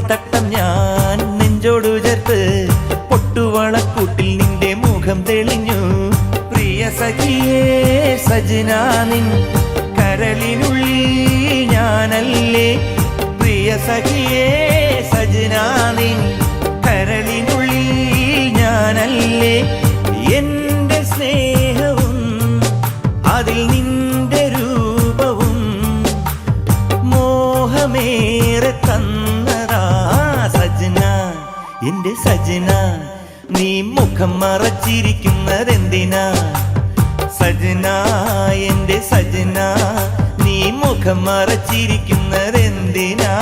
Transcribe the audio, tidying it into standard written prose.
തട്ടം ഞാൻ നെഞ്ചോടു ചേർത്ത് പൊട്ടുവളക്കൂട്ടിൽ നിന്റെ മുഖം തെളിഞ്ഞു. പ്രിയ സഖിയേ സജനാ നിൻ കരളിനുള്ളിൽ ഞാനല്ലേ. പ്രിയ സഖിയേ സജനാ നിൻ കരളിനുള്ളിൽ ഞാനല്ലേ. എന്റെ സ്നേഹവും അതിൽ നിന്റെ രൂപവും മോഹമേറെ തന്നതാ സജന. എന്റെ സജന നീ മുഖം മറച്ചിരിക്കുന്നതെന്തിനാ സജന. എന്റെ സജന നീ മുഖം മറച്ചിരിക്കുന്നതെന്തിനാ.